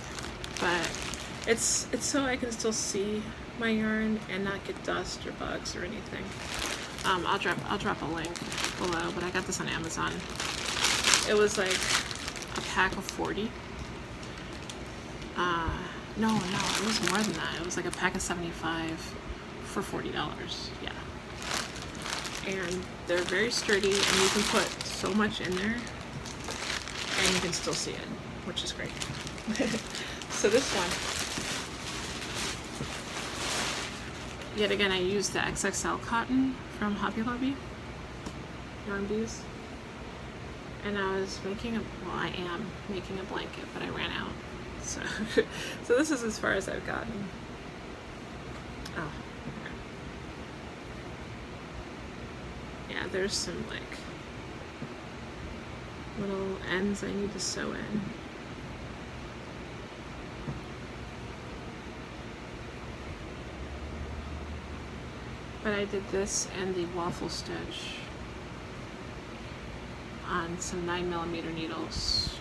But it's so I can still see my yarn and not get dust or bugs or anything. I'll drop a link below, but I got this on Amazon. It was like a pack of 40. No, it was more than that. It was like a pack of 75 for $40. Yeah. And they're very sturdy, and you can put so much in there, and you can still see it, which is great. So this one, yet again, I used the XXL cotton from Hobby Lobby, Yarn Bees, and I was making I am making a blanket, but I ran out. So, so this is as far as I've gotten. Oh, yeah, there's some like little ends I need to sew in. But I did this and the waffle stitch on some 9mm needles.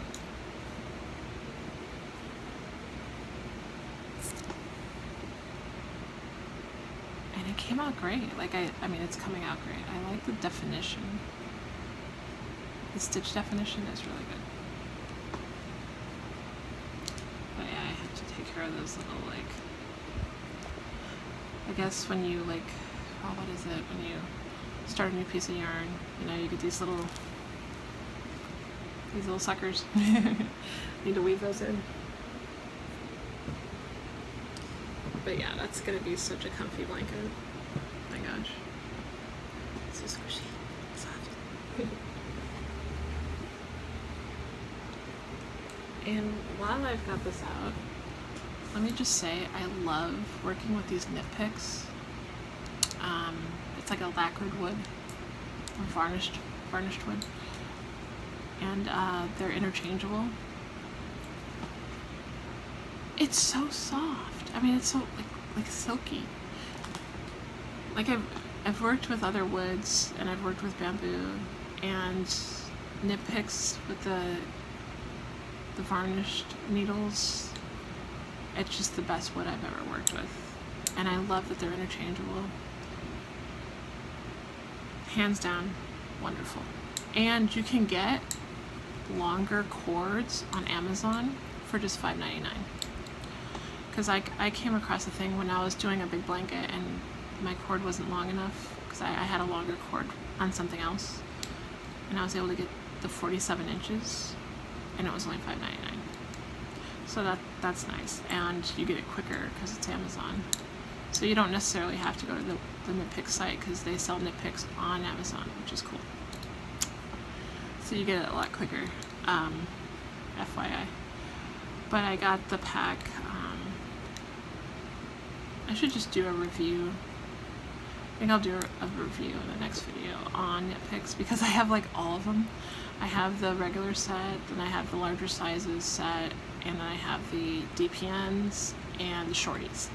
And it came out great. Like I mean, it's coming out great. I like the definition. The stitch definition is really good. But yeah, I have to take care of those little, like, I guess when you like, oh, what is it? When you start a new piece of yarn, you know, you get these little suckers. Need to weave those in. But yeah, that's gonna be such a comfy blanket. Oh my gosh. So squishy. Soft. And while I've got this out, let me just say I love working with these knit picks. It's like a lacquered wood, or varnished wood, and they're interchangeable. It's so soft. I mean, it's so like silky. Like I've worked with other woods, and I've worked with bamboo, and knit picks with the varnished needles. It's just the best wood I've ever worked with, and I love that they're interchangeable. Hands down, wonderful. And you can get longer cords on Amazon for just $5.99. Because I came across a thing when I was doing a big blanket and my cord wasn't long enough, because I had a longer cord on something else, and I was able to get the 47 inches, and it was only $5.99. So that's nice, and you get it quicker because it's Amazon. So you don't necessarily have to go to the knit pick site, because they sell knit picks on Amazon, which is cool. So you get it a lot quicker, FYI. But I got the pack. I should just do a review. I think I'll do a review in the next video on knit picks, because I have like all of them. I have the regular set, then I have the larger sizes set, and then I have the DPNs and the shorties.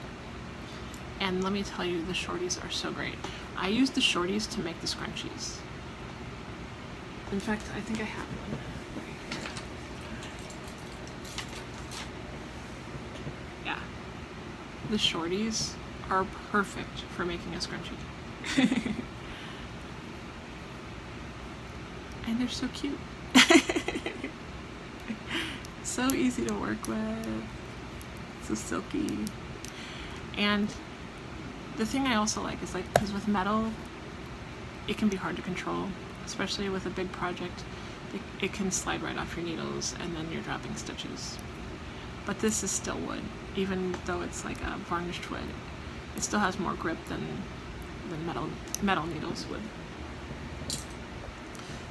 And let me tell you, the shorties are so great. I use the shorties to make the scrunchies. In fact, I think I have one right here. Yeah. The shorties are perfect for making a scrunchie. And they're so cute. So easy to work with. So silky. And the thing I also like is, like, because with metal, it can be hard to control, especially with a big project. It can slide right off your needles, and then you're dropping stitches. But this is still wood, even though it's like a varnished wood. It still has more grip than metal needles would.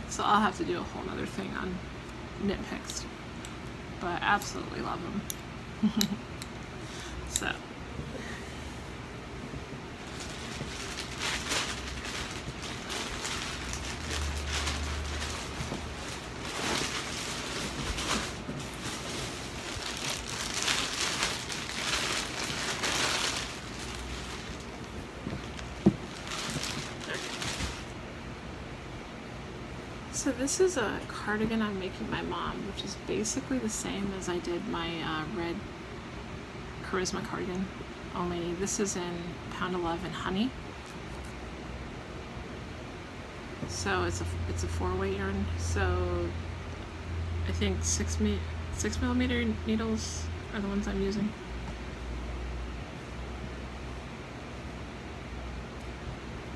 So I'll have to do a whole other thing on knit picks, but I absolutely love them. So. So this is a cardigan I'm making my mom, which is basically the same as I did my red Charisma cardigan, only this is in Pound of Love and Honey. So it's a 4-weight yarn. So I think 6mm needles are the ones I'm using.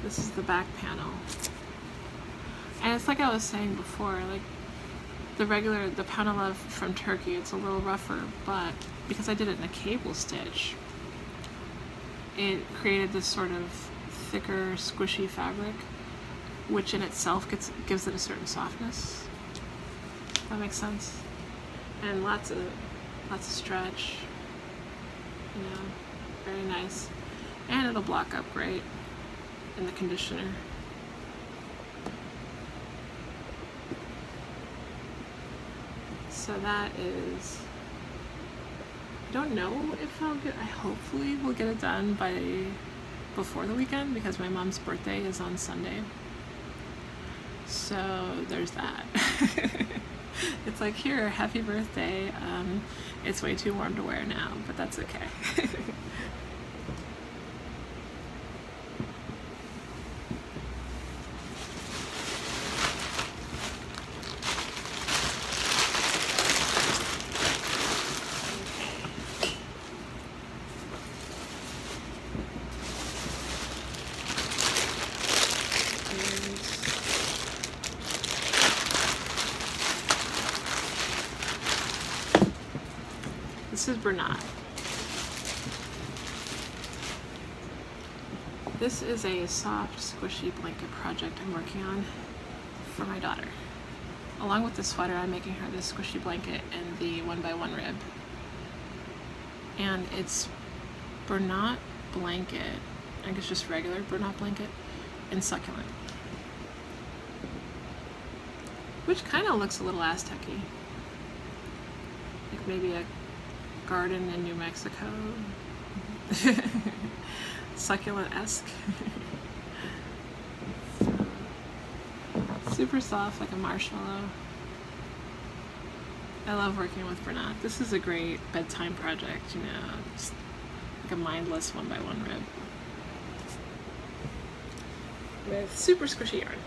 This is the back panel. And it's like I was saying before, like the Pound of Love from Turkey, it's a little rougher, but because I did it in a cable stitch, it created this sort of thicker, squishy fabric, which in itself gives it a certain softness. That makes sense. And lots of stretch, you know, very nice. And it'll block up great in the conditioner. So that is, I don't know if I hopefully will get it done before the weekend, because my mom's birthday is on Sunday. So there's that. It's like, here, happy birthday. It's way too warm to wear now, but that's okay. This is Bernat. This is a soft, squishy blanket project I'm working on for my daughter. Along with the sweater, I'm making her this squishy blanket and the 1x1 rib. And it's Bernat blanket, I guess just regular Bernat blanket, and Succulent. Which kind of looks a little Aztec-y. Like maybe a garden in New Mexico. Succulent-esque. Super soft, like a marshmallow. I love working with Bernat. This is a great bedtime project, you know, just like a mindless 1x1 rib. With super squishy yarn.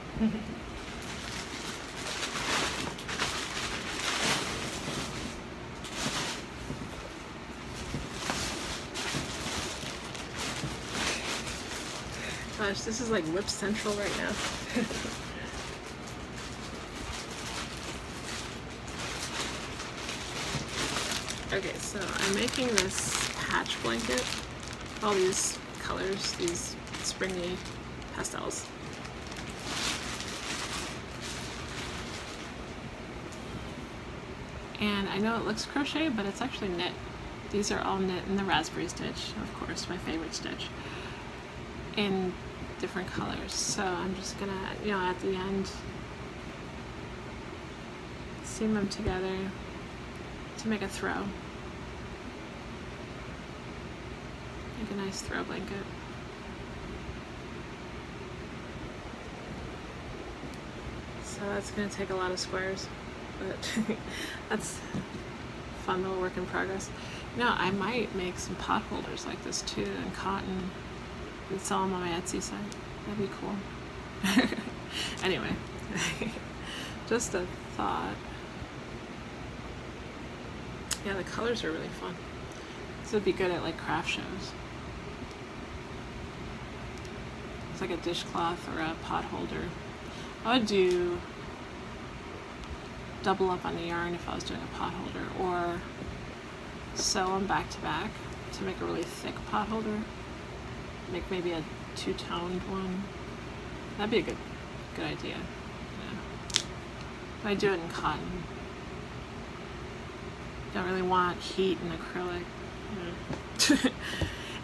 Gosh, this is like lip central right now. Okay, so I'm making this patch blanket. All these colors, these springy pastels. And I know it looks crochet, but it's actually knit. These are all knit in the raspberry stitch, of course, my favorite stitch, in different colors. So I'm just gonna, you know, at the end, seam them together to make a throw. Make a nice throw blanket. So that's gonna take a lot of squares, but that's a fun little work in progress. You know, I might make some pot holders like this too, in cotton, and sell them on my Etsy site. That'd be cool. Anyway, just a thought. Yeah, the colors are really fun. This would be good at like craft shows. It's like a dishcloth or a pot holder. I would do double up on the yarn if I was doing a pot holder, or sew them back to back to make a really thick pot holder. Make maybe a two-toned one. That'd be a good idea. Yeah. If I do it in cotton, don't really want heat and acrylic. Yeah.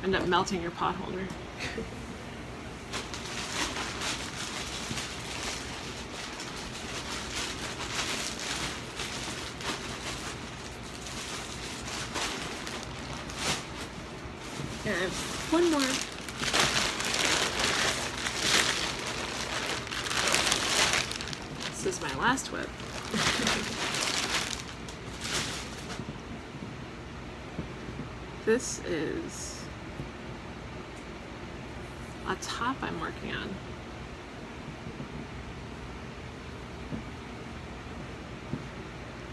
End up melting your pot holder. And I have one more. This is my last whip. This is a top I'm working on.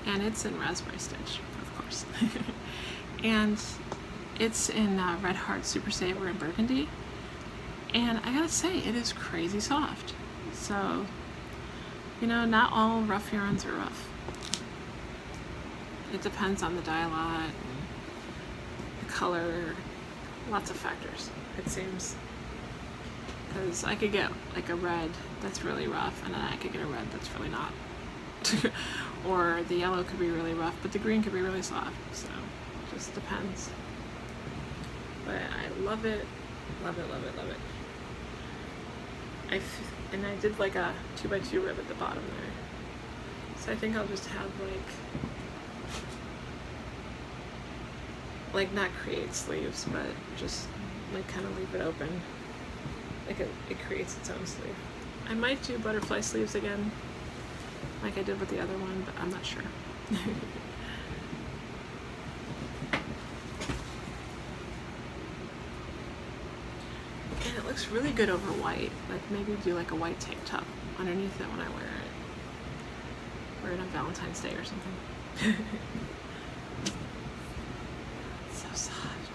And it's in raspberry stitch, of course. and it's in Red Heart Super Saver and Burgundy, and I gotta say, it is crazy soft. So, you know, not all rough yarns are rough. It depends on the dye lot and the color, lots of factors, it seems. Because I could get like a red that's really rough, and then I could get a red that's really not. Or the yellow could be really rough, but the green could be really soft, so it just depends. But I love it, love it, love it, love it. And I did like a 2x2 rib at the bottom there. So I think I'll just have like not create sleeves, but just like kind of leave it open. Like it creates its own sleeve. I might do butterfly sleeves again, like I did with the other one, but I'm not sure. And it looks really good over white. Like maybe do like a white tank top underneath it when I wear it. Wear it on Valentine's Day or something. It's so soft.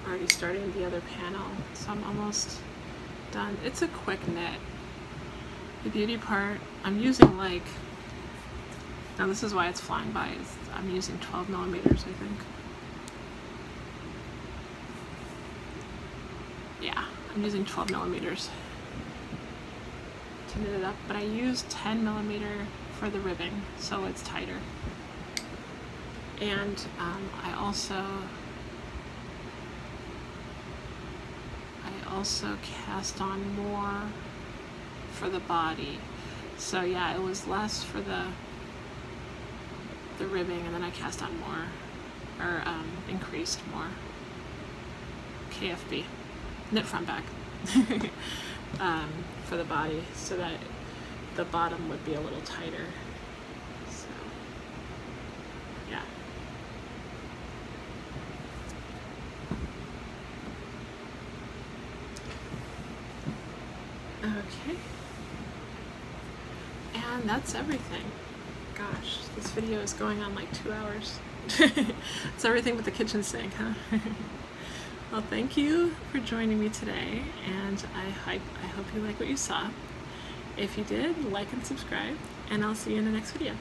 Already starting the other panel, so I'm almost done. It's a quick knit. The beauty part, I'm using like, now this is why it's flying by, I'm using 12 millimeters, I think. Yeah, I'm using 12 millimeters to knit it up, but I use 10 millimeter for the ribbing, so it's tighter. And I also cast on more for the body. So yeah, it was less for the ribbing, and then I cast on more, or increased more. KFB, knit front back, for the body, so that the bottom would be a little tighter. So yeah. Okay, and that's everything. Gosh, this video is going on like 2 hours. It's everything but the kitchen sink, huh? Well, thank you for joining me today, and I hope you like what you saw. If you did, like and subscribe, and I'll see you in the next video.